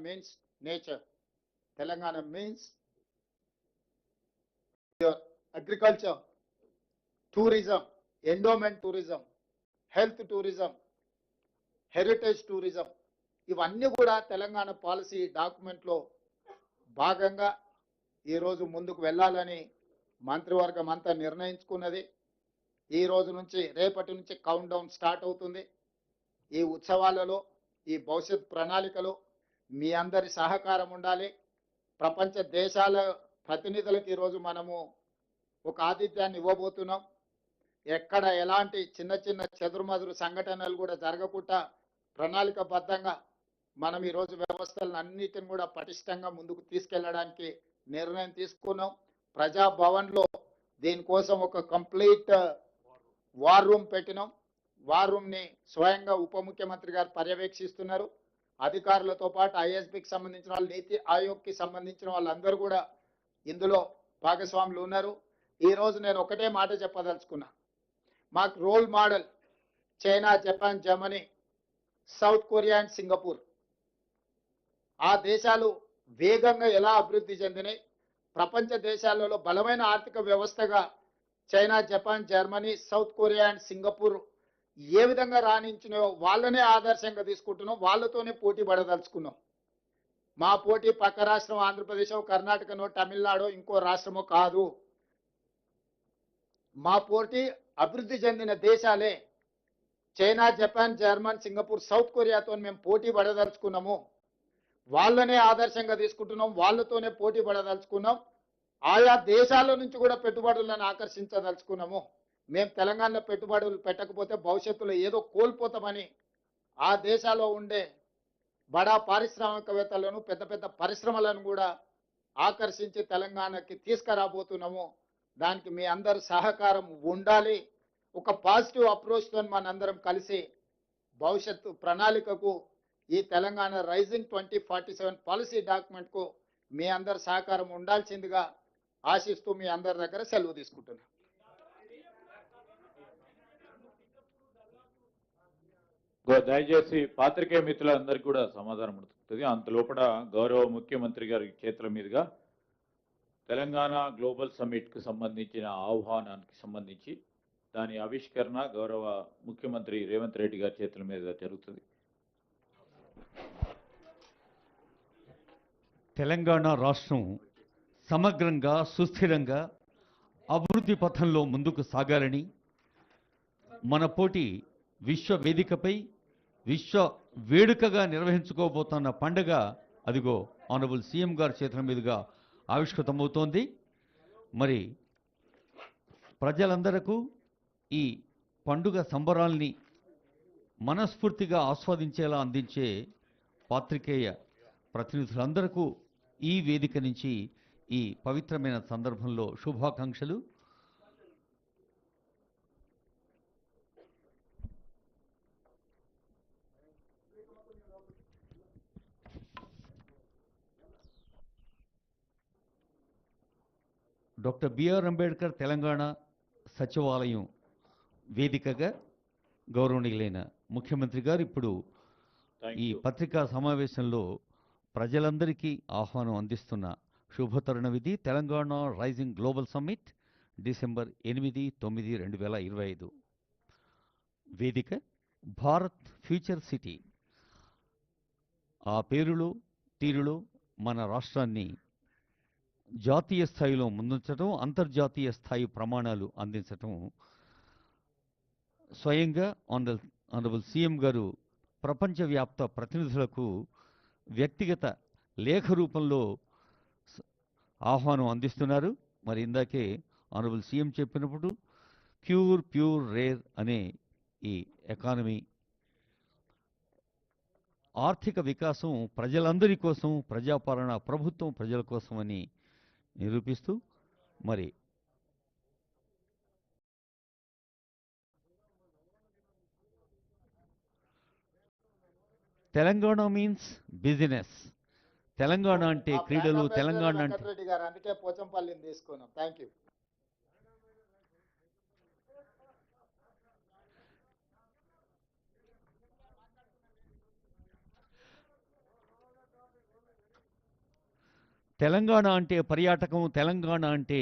means nature. Telangana means your agriculture, tourism, endowment tourism, health tourism, heritage tourism. ఇవన్నీ కూడా Telangana policy డాక్యుమెంట్లో భాగంగా ఈరోజు ముందుకు వెళ్ళాలని మంత్రివర్గం అంతా నిర్ణయించుకున్నది. ఈ రోజు నుంచి రేపటి నుంచి కౌంట్ డౌన్ స్టార్ట్ అవుతుంది. ఈ ఉత్సవాలలో ఈ భవిష్యత్ ప్రణాళికలో మీ అందరి సహకారం ఉండాలి. ప్రపంచ దేశాల ప్రతినిధులకు ఈరోజు మనము ఒక ఆతిథ్యాన్ని ఇవ్వబోతున్నాం. ఎక్కడ ఎలాంటి చిన్న చిన్న చెదురుమదురు సంఘటనలు కూడా జరగకుండా ప్రణాళికబద్ధంగా మనం ఈరోజు వ్యవస్థలను అన్నిటిని కూడా పటిష్టంగా ముందుకు తీసుకెళ్లడానికి నిర్ణయం తీసుకున్నాం. ప్రజాభవన్లో దీనికోసం ఒక కంప్లీట్ వార్ రూమ్ పెట్టినాం. వార్ రూమ్ని స్వయంగా ఉప ముఖ్యమంత్రి గారు పర్యవేక్షిస్తున్నారు. అధికారులతో పాటు ఐఎస్బికి సంబంధించిన వాళ్ళు, నీతి ఆయోగ్కి సంబంధించిన వాళ్ళందరూ కూడా ఇందులో భాగస్వాములు ఉన్నారు. ఈరోజు నేను ఒకటే మాట చెప్పదలుచుకున్నా. మాకు role model China, Japan, Germany, South Korea and Singapore. ఆ దేశాలు వేగంగా ఎలా అభివృద్ధి చెందినాయి, ప్రపంచ దేశాలలో బలమైన ఆర్థిక వ్యవస్థగా China, Japan, Germany, South Korea and Singapore ఏ విధంగా రాణించినాయో వాళ్ళనే ఆదర్శంగా తీసుకుంటున్నాం. వాళ్ళతోనే పోటీ పడదలుచుకున్నాం. మా పోటీ పక్క రాష్ట్రం ఆంధ్రప్రదేశ్, కర్ణాటకనో, తమిళనాడో, ఇంకో రాష్ట్రమో కాదు. మా పోటీ అభివృద్ధి చెందిన దేశాలే. China, Japan, German, Singapore, South కొరియాతో మేము పోటీ పడదలుచుకున్నాము. వాళ్ళనే ఆదర్శంగా తీసుకుంటున్నాం. వాళ్ళతోనే పోటీ పడదలుచుకున్నాం. ఆయా దేశాల నుంచి కూడా పెట్టుబడులను ఆకర్షించదలుచుకున్నాము. మేము తెలంగాణలో పెట్టుబడులు పెట్టకపోతే భవిష్యత్తులో ఏదో కోల్పోతామని ఆ దేశాల్లో ఉండే బడా పారిశ్రామికవేత్తలను, పెద్ద పెద్ద పరిశ్రమలను కూడా ఆకర్షించి తెలంగాణకి తీసుకురాబోతున్నాము. దానికి మీ అందరి సహకారం ఉండాలి. ఒక పాజిటివ్ అప్రోచ్తో మనందరం కలిసి భవిష్యత్తు ప్రణాళికకు, ఈ తెలంగాణ రైజింగ్ 2047 పాలసీ డాక్యుమెంట్కు మీ అందరి సహకారం ఉండాల్సిందిగా ఆశిస్తూ మీ అందరి దగ్గర సెలవు తీసుకుంటున్నాను. దయచేసి పాత్రికేయ మిత్రులందరికీ కూడా సమాధానం ఉంటుంది. అంతలోపల గౌరవ ముఖ్యమంత్రి గారి చేతుల మీదుగా తెలంగాణ గ్లోబల్ సమ్మిట్కు సంబంధించిన ఆహ్వానానికి సంబంధించి దాని ఆవిష్కరణ గౌరవ ముఖ్యమంత్రి రేవంత్ రెడ్డి గారి చేతుల మీదుగా జరుగుతుంది. తెలంగాణ రాష్ట్రం సమగ్రంగా, సుస్థిరంగా అభివృద్ధి పథంలో ముందుకు సాగాలని, మన పోటీ విశ్వ వేదికపై విశ్వ వేడుకగా నిర్వహించుకోబోతున్న పండుగ అదిగో ఆనరబుల్ సీఎం గారి చేతుల మీదుగా ఆవిష్కృతమవుతోంది. మరి ప్రజలందరకు ఈ పండుగ సంబరాల్ని మనస్ఫూర్తిగా ఆస్వాదించేలా అందించే పాత్రికేయ ప్రతినిధులందరకు ఈ వేదిక నుంచి ఈ పవిత్రమైన సందర్భంలో శుభాకాంక్షలు. డాక్టర్ బిఆర్ అంబేద్కర్ తెలంగాణ సచివాలయం వేదికగా గౌరవనీయులైన ముఖ్యమంత్రి గారు ఇప్పుడు ఈ పత్రికా సమావేశంలో ప్రజలందరికీ ఆహ్వానం అందిస్తున్న శుభతరుణం ఇది. Telangana rising global summit December 8, 9, 2025. వేదిక భారత్ ఫ్యూచర్ సిటీ. ఆ పేరులో తీరులో మన రాష్ట్రాన్ని జాతీయ స్థాయిలో ముందుంచడం, అంతర్జాతీయ స్థాయి ప్రమాణాలు అందించటం స్వయంగా ఆనరబుల్ సీఎం గారు ప్రపంచవ్యాప్త ప్రతినిధులకు వ్యక్తిగత లేఖ రూపంలో ఆహ్వానం అందిస్తున్నారు. మరి ఇందాకే ఆనరబుల్ సీఎం చెప్పినప్పుడు ప్యూర్ రేర్ అనే ఈ ఎకానమీ ఆర్థిక వికాసం ప్రజలందరి కోసం, ప్రజాపాలన ప్రభుత్వం ప్రజల కోసం అని నిరూపిస్తూ మరి తెలంగాణ మీన్స్ బిజినెస్. తెలంగాణ అంటే క్రీడలు, తెలంగాణ అంటే అందుకే పోచంపల్లిని తీసుకున్నాం. Thank you. తెలంగాణ అంటే పర్యాటకం, తెలంగాణ అంటే